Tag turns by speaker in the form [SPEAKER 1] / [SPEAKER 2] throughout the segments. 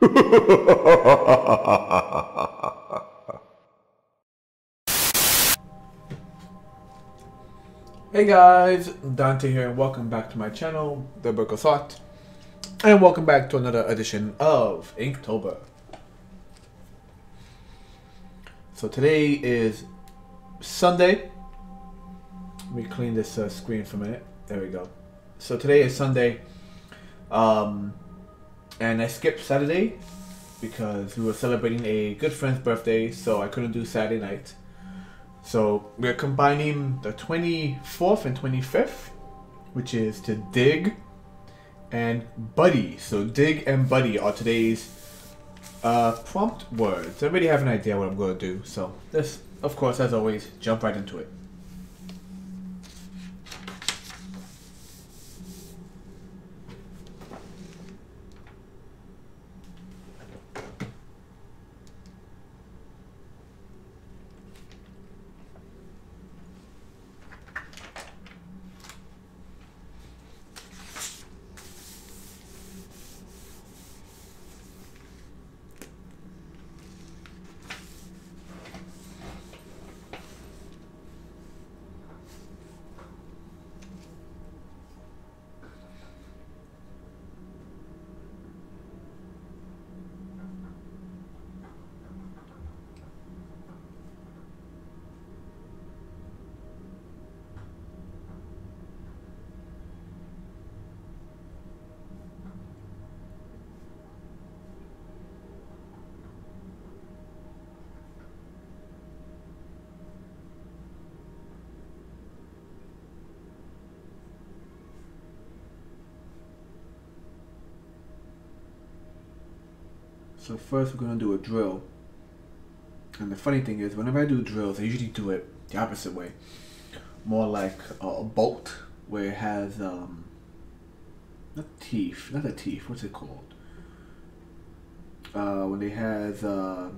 [SPEAKER 1] Hey guys, Dante here and welcome back to my channel, The Book of Thought, and welcome back to another edition of Inktober. So today is Sunday. Let me clean this screen for a minute. There we go. So today is Sunday, and I skipped Saturday because we were celebrating a good friend's birthday, so I couldn't do Saturday night. So we're combining the 24th and 25th, which is to dig and buddy. So dig and buddy are today's prompt words. I already have an idea what I'm going to do. So this, of course, as always, jump right into it. So first we're going to do a drill. And the funny thing is, whenever I do drills, I usually do it the opposite way. More like a bolt, where it has, not a teeth, what's it called? When it has, the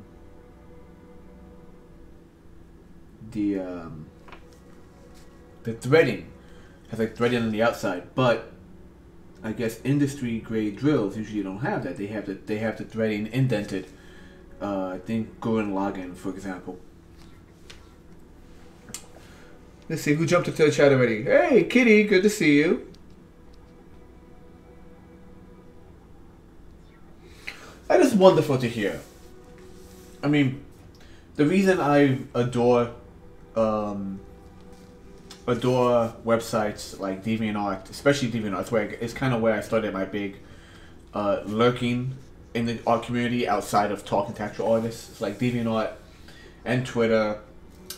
[SPEAKER 1] threading. Has like threading on the outside, but I guess industry grade drills usually don't have that. They have the threading indented. I think Gurren Lagann, for example. Let's see who jumped into the chat already. Hey, Kitty, good to see you. That is wonderful to hear. I mean, the reason I adore websites like DeviantArt, especially DeviantArt, it's kind of where I started my big lurking in the art community outside of talking to actual artists. It's like DeviantArt and Twitter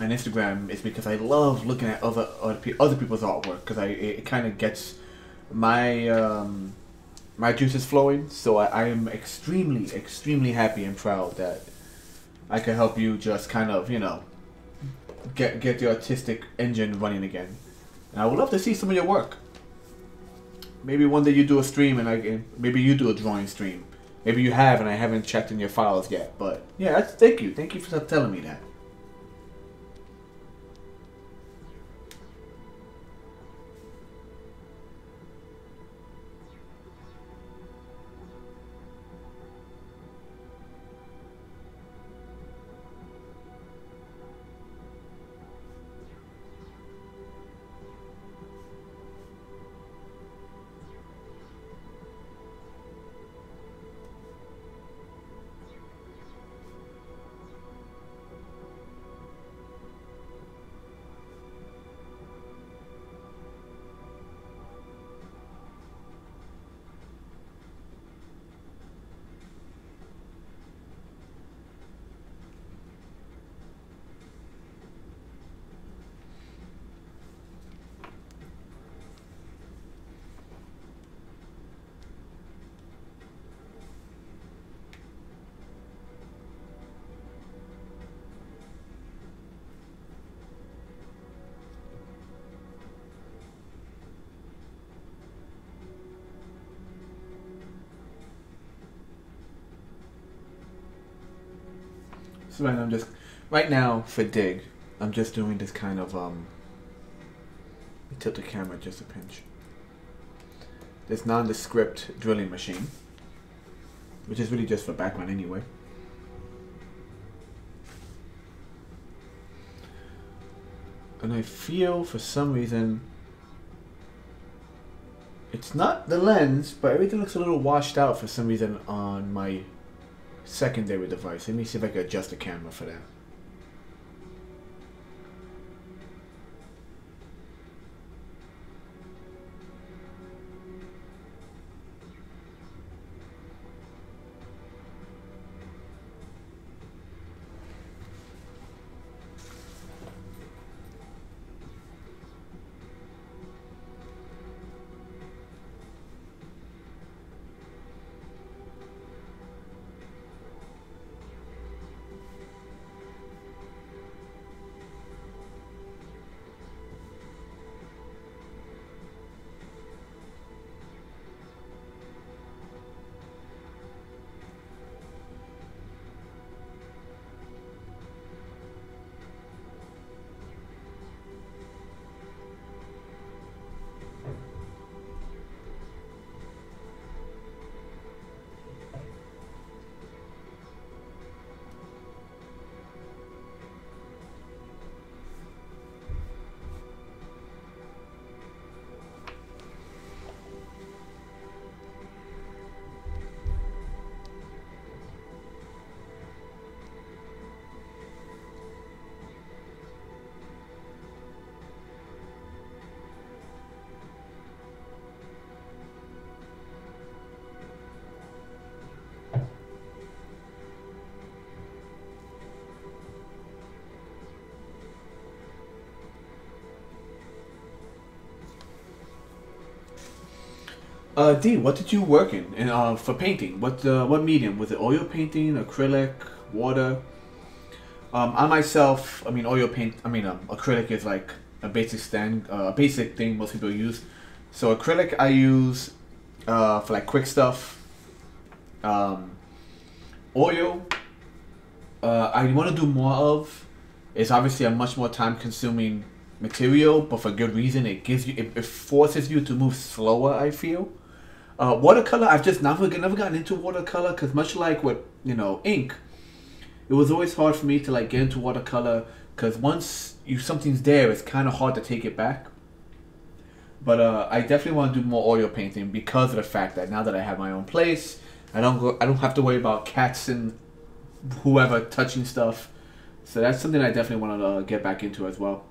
[SPEAKER 1] and Instagram is because I love looking at other people's artwork, because it kind of gets my my juices flowing. So I am extremely happy and proud that I can help you just kind of, you know, get the artistic engine running again. And I would love to see some of your work. Maybe one day you do a stream and maybe you do a drawing stream. Maybe you have and I haven't checked in your files yet. But yeah, thank you for telling me that. So right now for dig, I'm just doing this kind of let me tilt the camera just a pinch. This nondescript drilling machine. which is really just for background anyway. And I feel for some reason it's not the lens, but everything looks a little washed out for some reason on my secondary device. Let me see if I can adjust the camera for that. D, what did you work in? And for painting, what medium was it? Oil painting, acrylic, water? I myself, I mean, oil paint. I mean, acrylic is like a basic thing most people use. So acrylic I use for like quick stuff. Oil, I want to do more of. It's obviously a much more time-consuming material, but for good reason. It gives you, it forces you to move slower, I feel. Watercolor, I've just never gotten into watercolor because much like with, you know, ink, it was always hard for me to like get into watercolor because once something's there, it's kind of hard to take it back. But I definitely want to do more oil painting because of the fact that now that I have my own place, I don't have to worry about cats and whoever touching stuff. So that's something I definitely want to get back into as well.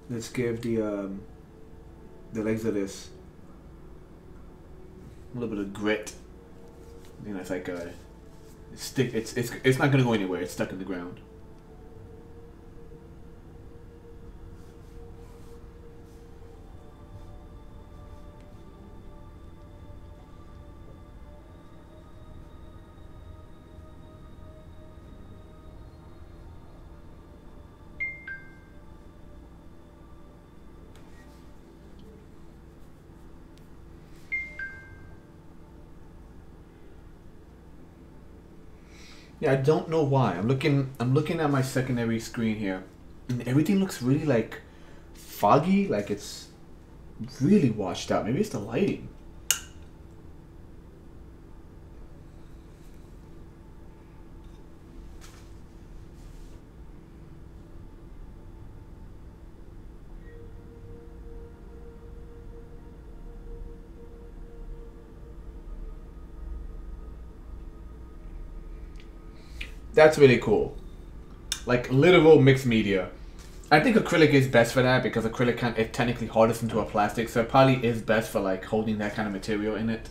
[SPEAKER 1] Let's give the legs of this a little bit of grit. You know, it's like a stick. It's not gonna go anywhere. It's stuck in the ground. Yeah, I don't know why. I'm looking at my secondary screen here, and everything looks really like foggy, like it's really washed out. Maybe it's the lighting. That's really cool. Like literal mixed media. I think acrylic is best for that because acrylic it technically hardens into a plastic, so it probably is best for like holding that kind of material in it.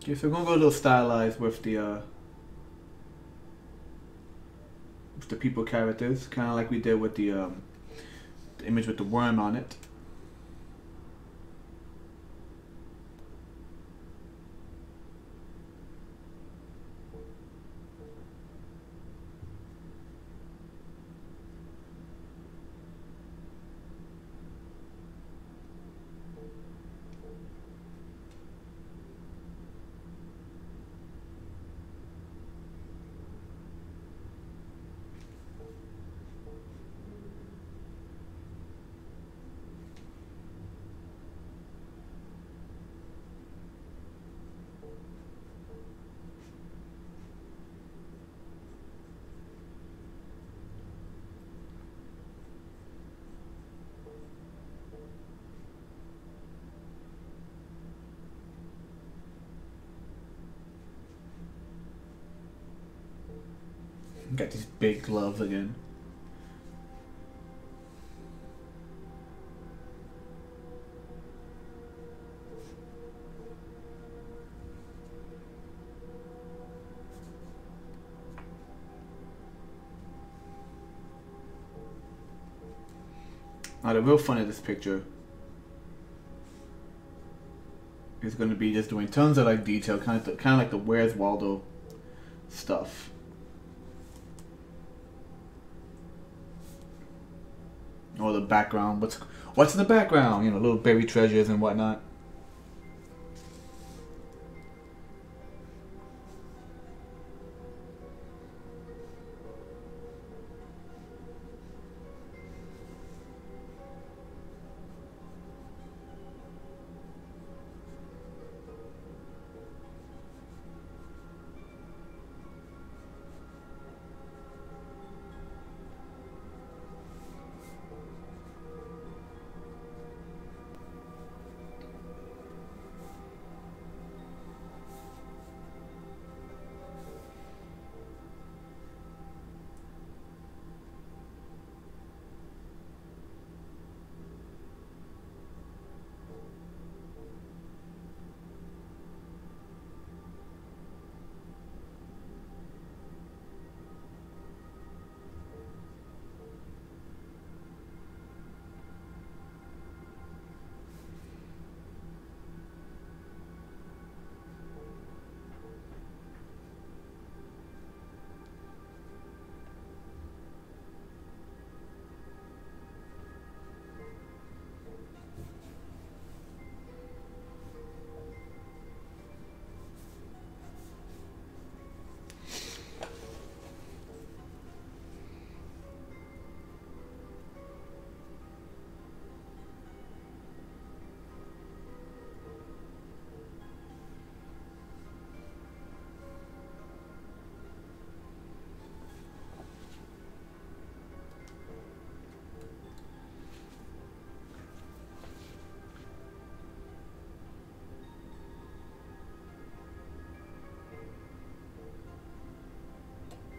[SPEAKER 1] Okay, so we're gonna go a little stylized with the people characters, kind of like we did with the image with the worm on it. Got these big gloves again. Now the real fun of this picture is going to be just doing tons of like detail, kind of like the Where's Waldo stuff. Or the background. What's in the background? You know, little buried treasures and whatnot.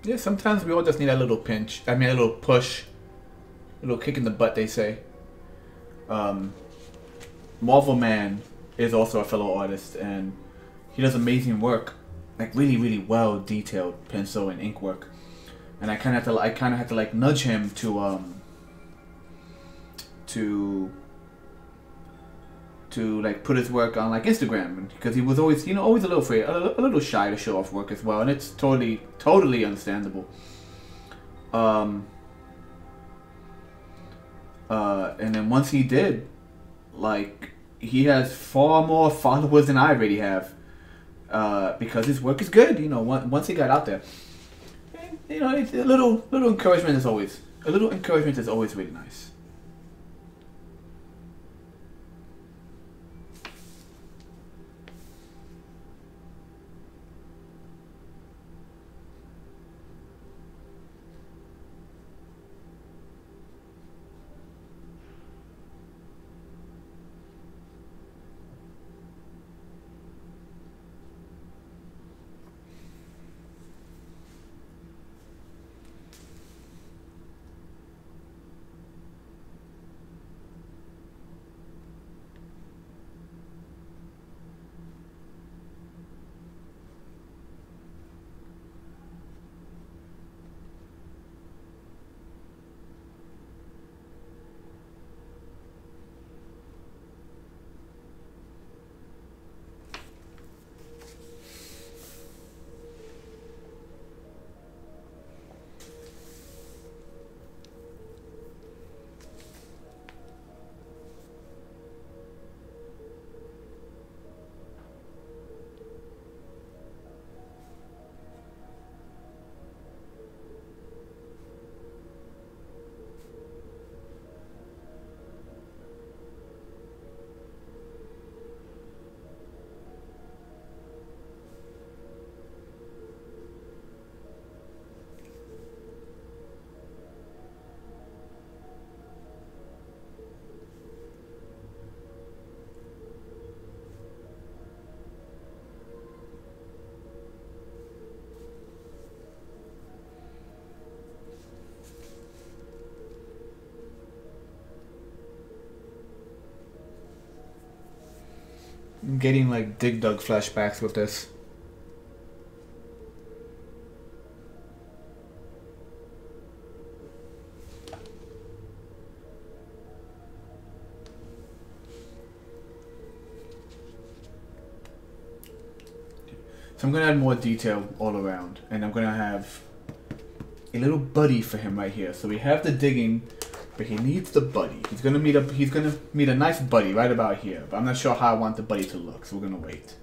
[SPEAKER 1] Yeah, sometimes we all just need a little pinch. I mean, a little push, a little kick in the butt. They say. Marvel Man is also a fellow artist, and he does amazing work, like really, really well detailed pencil and ink work. And I kind of had to like nudge him to like put his work on like Instagram, because he was always, you know, always a little afraid, a little shy to show off work as well, and it's totally understandable. And then once he did, like, he has far more followers than I already have, because his work is good. You know, once he got out there, and, you know, it's a little encouragement is always really nice. getting like Dig Dug flashbacks with this. So I'm gonna add more detail all around, and I'm gonna have a little buddy for him right here. So we have the digging, but he needs the buddy. He's gonna meet a nice buddy right about here. But I'm not sure how I want the buddy to look, so we're gonna wait.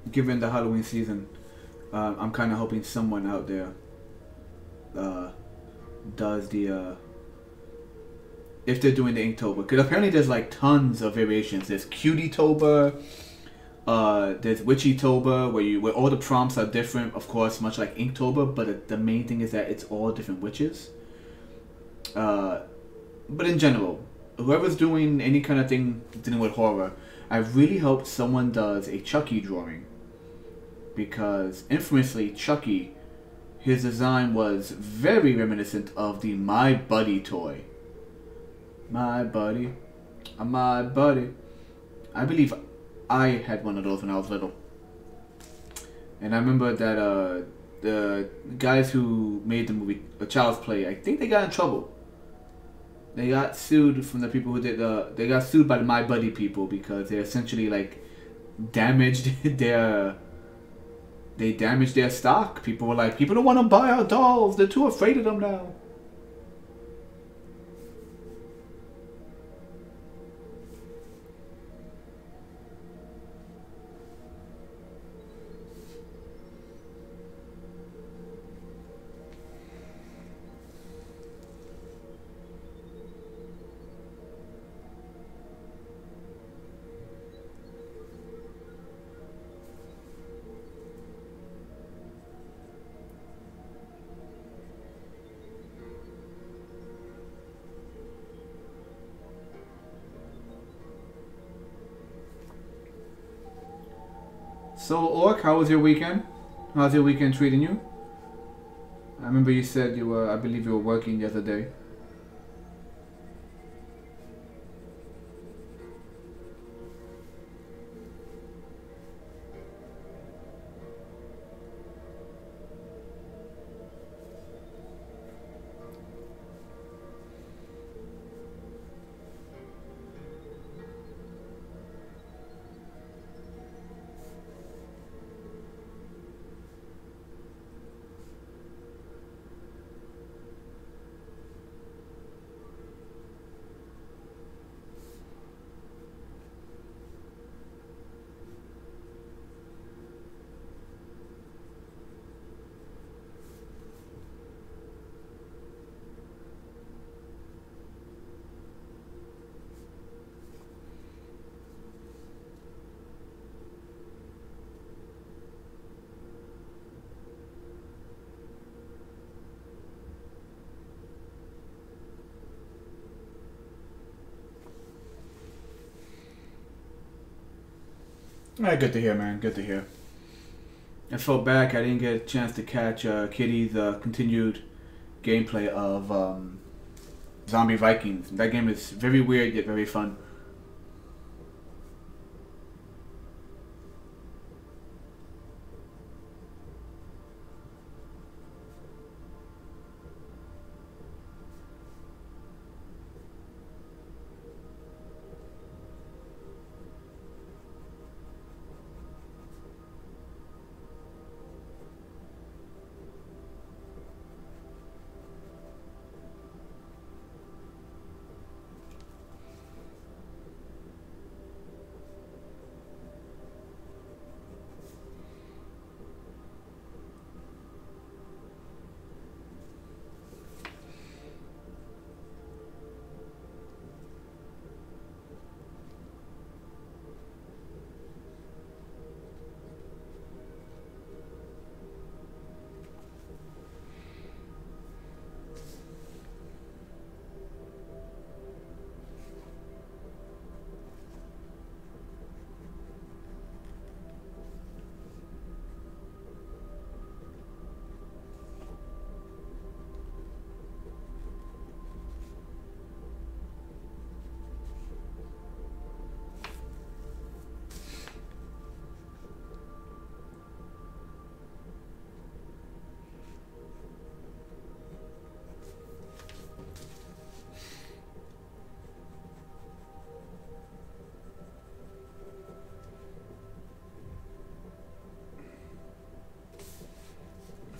[SPEAKER 1] Given the Halloween season, I'm kind of hoping someone out there does the if they're doing the Inktober, because apparently there's like tons of variations. There's Cutie-tober, there's Witchy-tober, where all the prompts are different, of course, much like Inktober, but the main thing is that it's all different witches. But in general, whoever's doing any kind of thing dealing with horror, I really hope someone does a Chucky drawing, because infamously Chucky, his design was very reminiscent of the My Buddy toy. My buddy, my buddy. I believe I had one of those when I was little. And I remember that the guys who made the movie A Child's Play, I think they got in trouble. They got sued from the people who did they got sued by the My Buddy people because they essentially like damaged their stock. People were like, people don't want to buy our dolls. They're too afraid of them now. So, Orc, how was your weekend? How's your weekend treating you? I remember you said I believe you were working the other day. Alright, good to hear, man. Good to hear. I felt back I didn't get a chance to catch Kitty's continued gameplay of Zombie Vikings. That game is very weird yet very fun.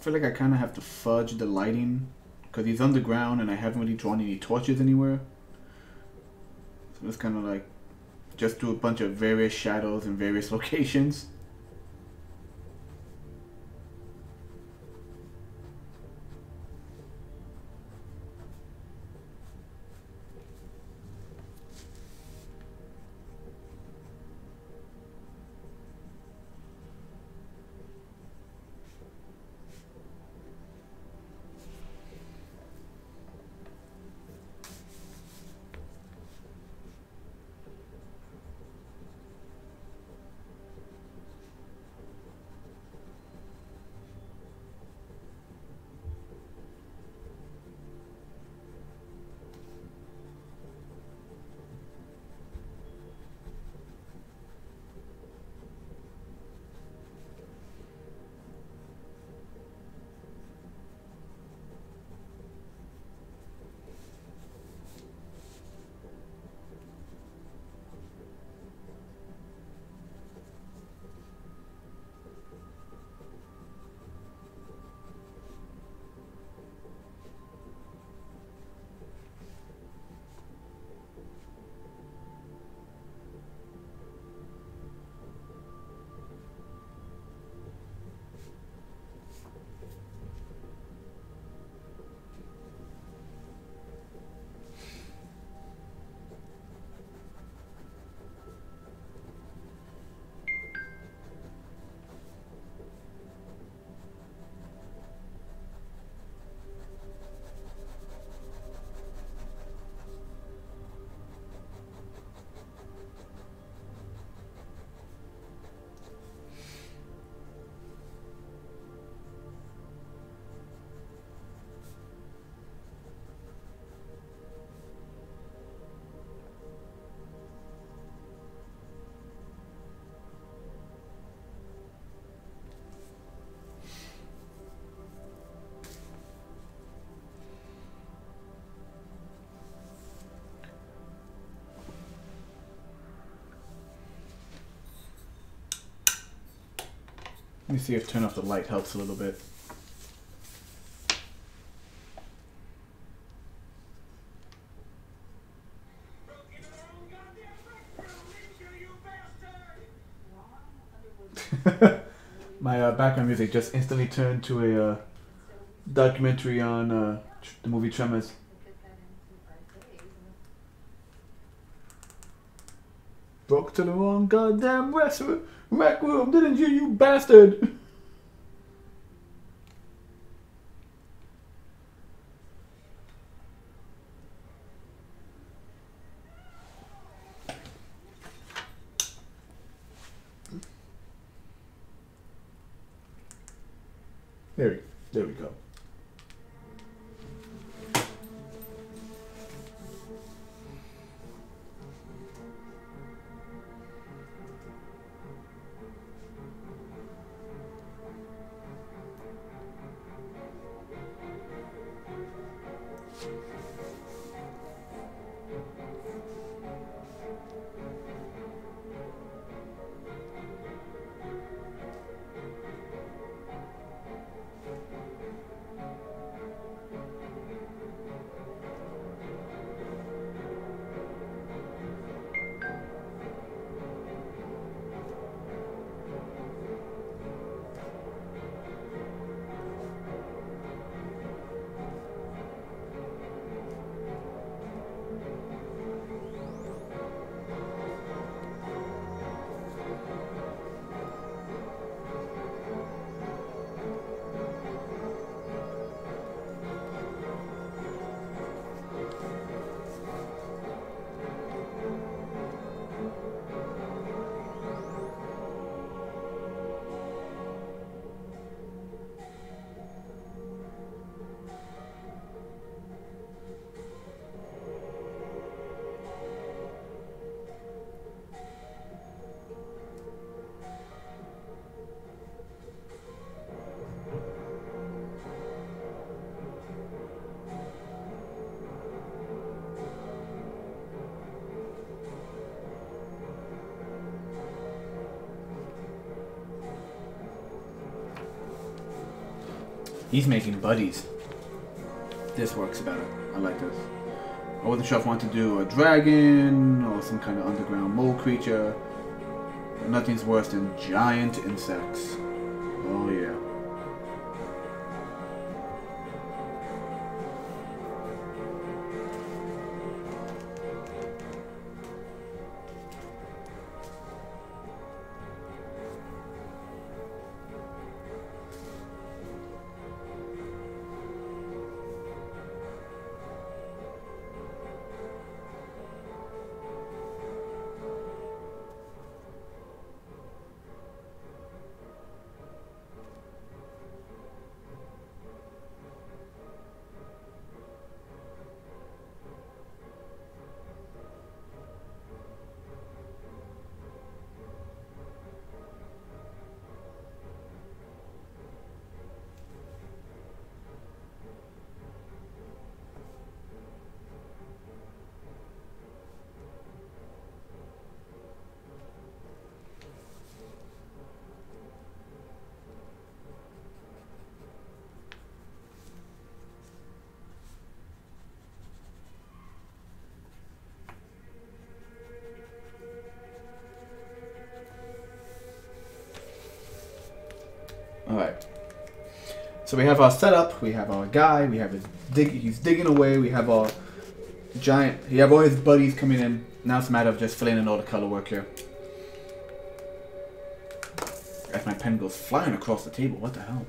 [SPEAKER 1] feel like I kind of have to fudge the lighting because he's underground and I haven't really drawn any torches anywhere. So it's kind of like just do a bunch of various shadows in various locations. Let me see if turn off the light helps a little bit. My background music just instantly turned to a documentary on the movie Tremors. Broke to the wrong goddamn rec room, didn't you, you bastard? There we go. He's making buddies. This works better. I like this. I wasn't sure if I want to do a dragon or some kind of underground mole creature. But nothing's worse than giant insects. Oh yeah. Alright. So we have our setup, we have our guy, we have his he's digging away, we have our giant, you have all his buddies coming in. Now it's a matter of just filling in all the color work here. As my pen goes flying across the table, what the hell?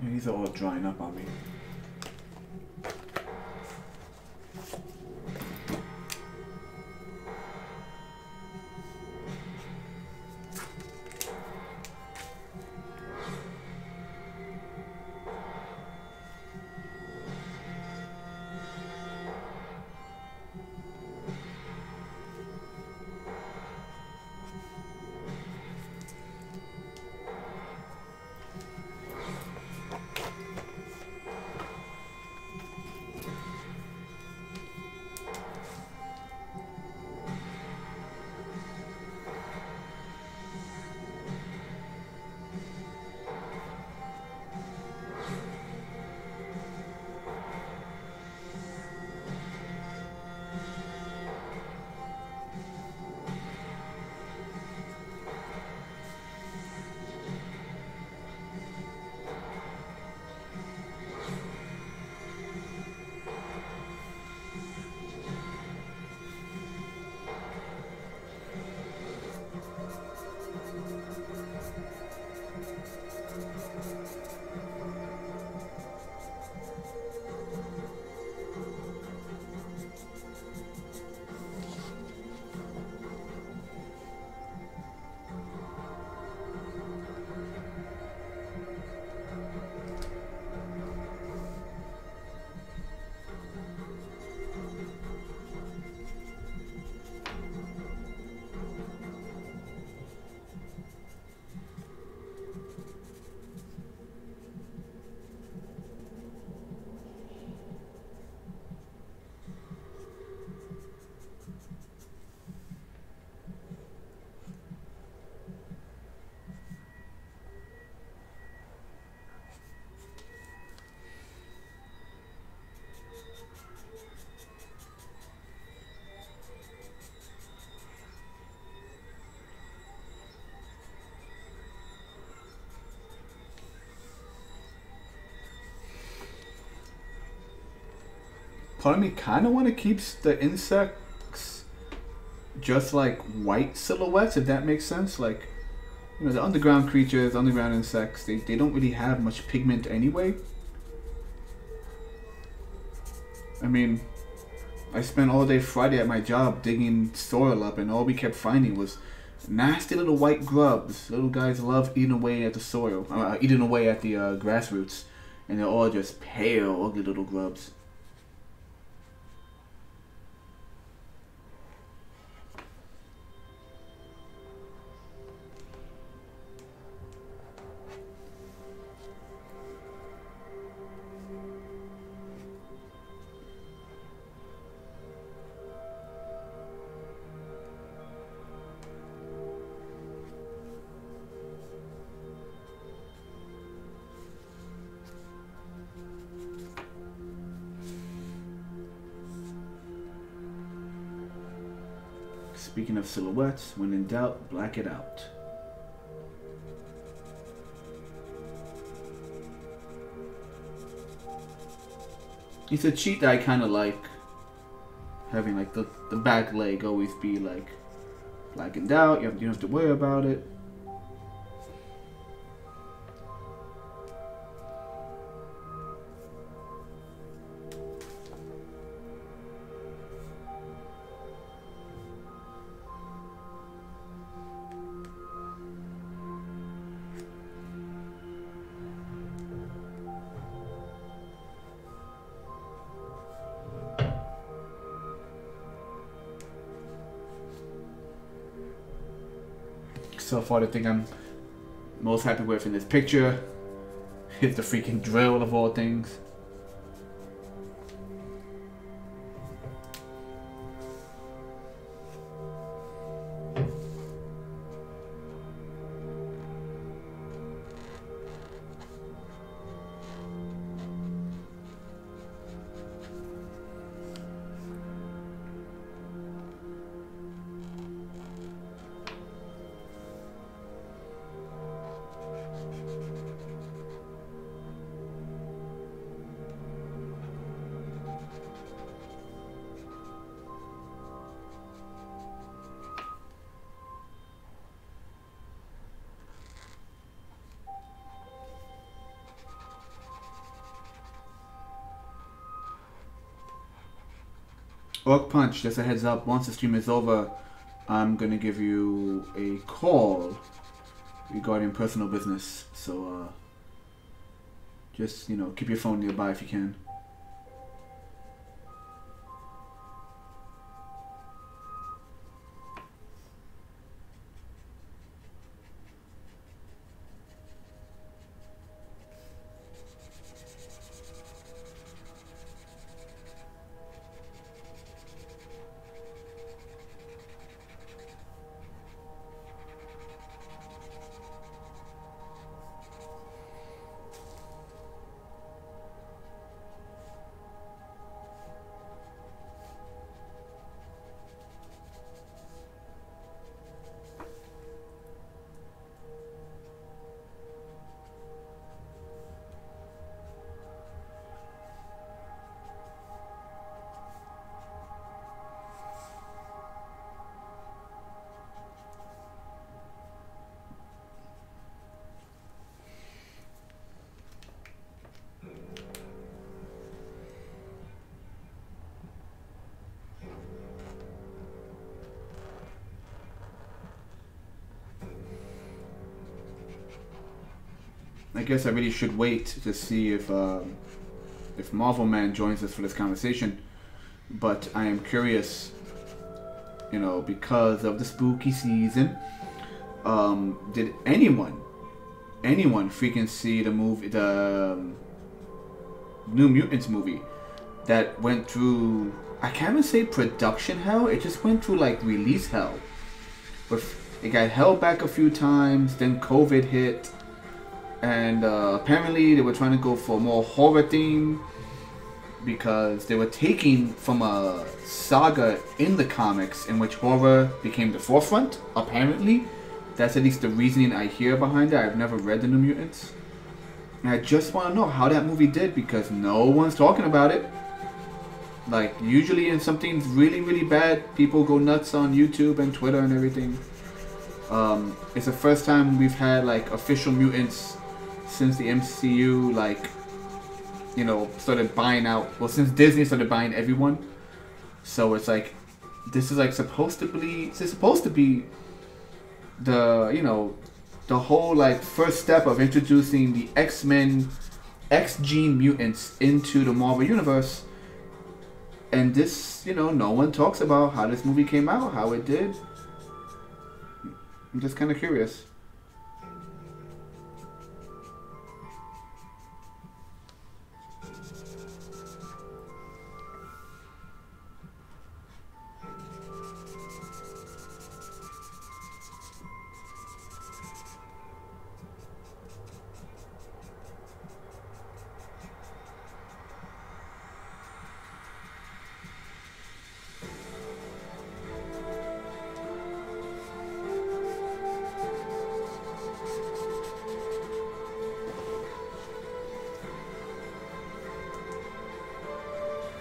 [SPEAKER 1] These are all drying up on me. part of me kind of want to keep the insects just like white silhouettes, if that makes sense. Like, you know, the underground creatures, underground insects, they don't really have much pigment anyway. I mean, I spent all day Friday at my job digging soil up, and all we kept finding was nasty little white grubs. Little guys love eating away at the soil, eating away at the grass roots, and they're all just pale, ugly little grubs. Speaking of silhouettes, when in doubt, black it out. It's a cheat that I kind of like. Having like the back leg always be like black in doubt. You don't have to worry about it. So far, the thing I'm most happy with in this picture is the freaking drill of all things. Orc Punch, just a heads up, once the stream is over, I'm gonna give you a call regarding personal business. So, just, you know, keep your phone nearby if you can. I guess I really should wait to see if Marvel Man joins us for this conversation, but I am curious, you know, because of the spooky season. Did anyone freaking see the movie, the New Mutants movie that went through? I can't even say production hell. It just went through like release hell. But it got held back a few times. Then COVID hit. And apparently they were trying to go for a more horror theme because they were taking from a saga in the comics in which horror became the forefront, apparently. That's at least the reasoning I hear behind it. I've never read The New Mutants. And I just want to know how that movie did because no one's talking about it. Like, usually in something really, really bad, people go nuts on YouTube and Twitter and everything. It's the first time we've had, like, official mutants since the MCU, like, you know, started buying out. Well, since Disney started buying everyone. So it's like, this is, like, supposed to be the, you know, the whole, like, first step of introducing the X-Men, X-Gene mutants into the Marvel Universe. And this, you know, no one talks about how this movie came out, how it did. I'm just kind of curious.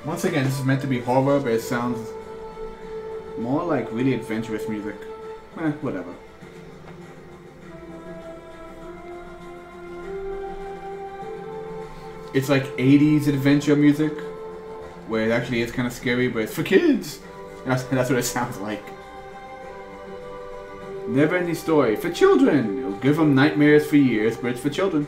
[SPEAKER 1] Once again, this is meant to be horror, but it sounds more like really adventurous music. Whatever. It's like 80s adventure music, where it actually is kind of scary, but it's for kids. That's what it sounds like. Never ending story. For children. It'll give them nightmares for years, but it's for children.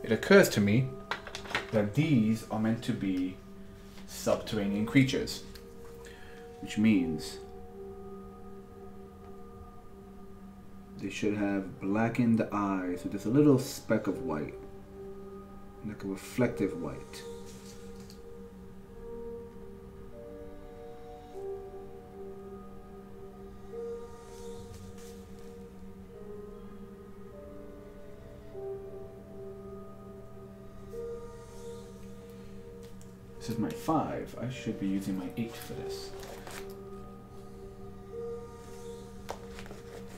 [SPEAKER 1] It occurs to me that these are meant to be subterranean creatures, which means they should have blackened eyes with just a little speck of white, like a reflective white. This is my 5. I should be using my 8 for this.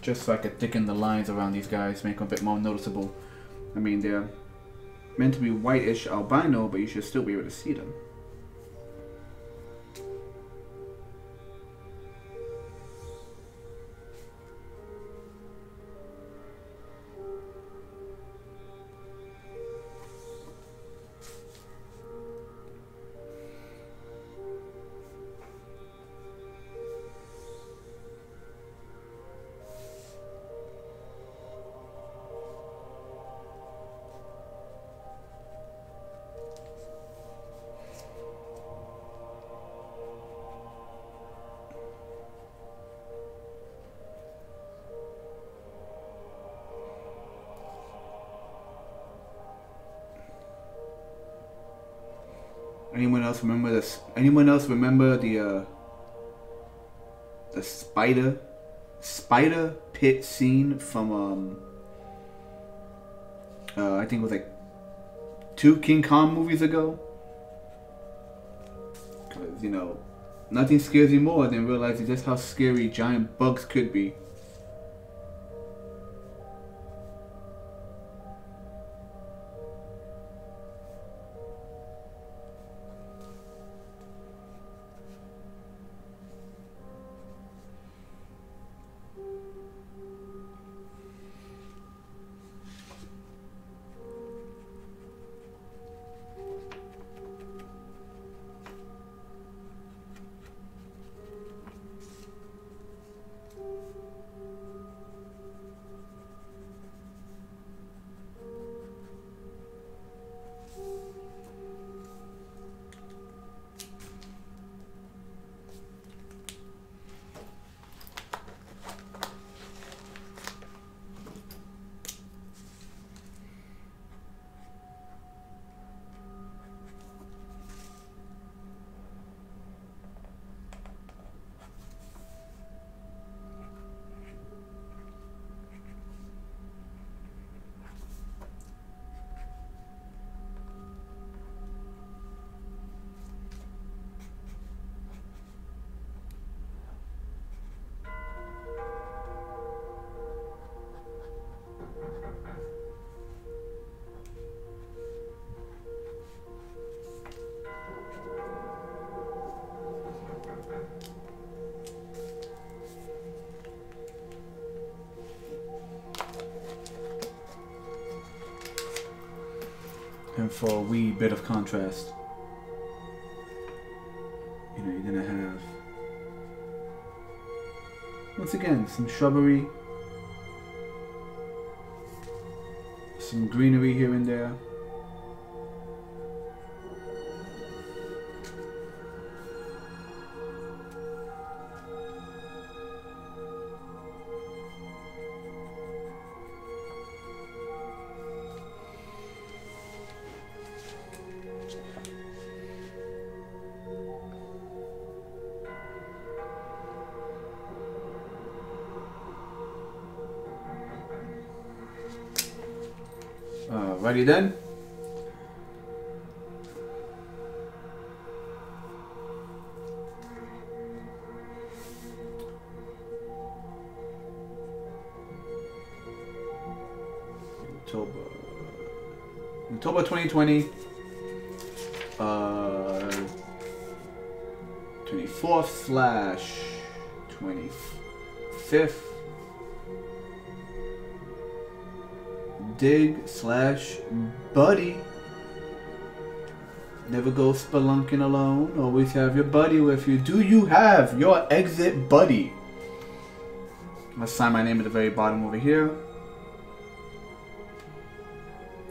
[SPEAKER 1] Just so I could thicken the lines around these guys, make them a bit more noticeable. I mean, they're
[SPEAKER 2] meant to be whitish albino, but you should still be able to see them. Anyone else remember this? Anyone else remember the spider pit scene from I think it was like 2 King Kong movies ago? Because, you know, nothing scares you more than realizing just how scary giant bugs could be. And for a wee bit of contrast, you know, you're gonna have, once again, some shrubbery, some greenery here and there. Alrighty then. October 2020. 24/25th. Dig/buddy. Never go spelunking alone. Always have your buddy with you. Do you have your exit buddy? I'll sign my name at the very bottom over here.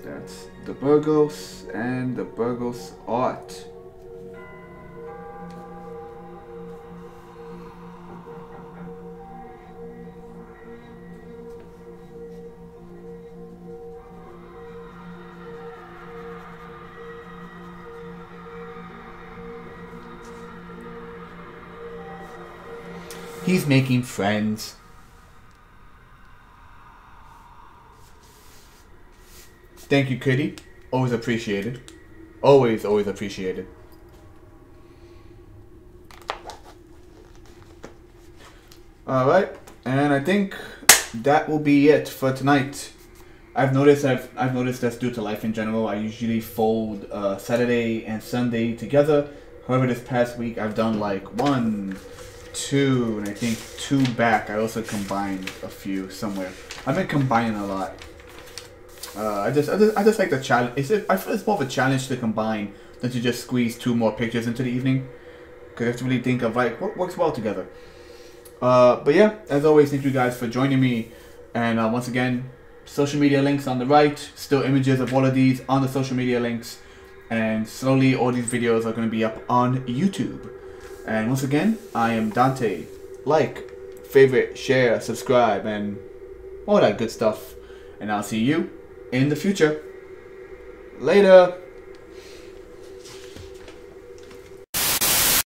[SPEAKER 2] That's the Burgos and the Burgos art. He's making friends. Thank you, Kitty. Always appreciated. Always, always appreciated. Alright, and I think that will be it for tonight. I've noticed that's due to life in general. I usually fold Saturday and Sunday together. However, this past week I've done like 1, 2, and I think 2 back. I also combined a few somewhere. I've been combining a lot. I just like the challenge. I feel it's more of a challenge to combine than to just squeeze 2 more pictures into the evening. Because you have to really think of like what works well together. But yeah, as always, thank you guys for joining me. And once again, social media links on the right. Still images of all of these on the social media links. And slowly all these videos are going to be up on YouTube. And once again, I am Dante. Like, favorite, share, subscribe, and all that good stuff. And I'll see you in the future. Later.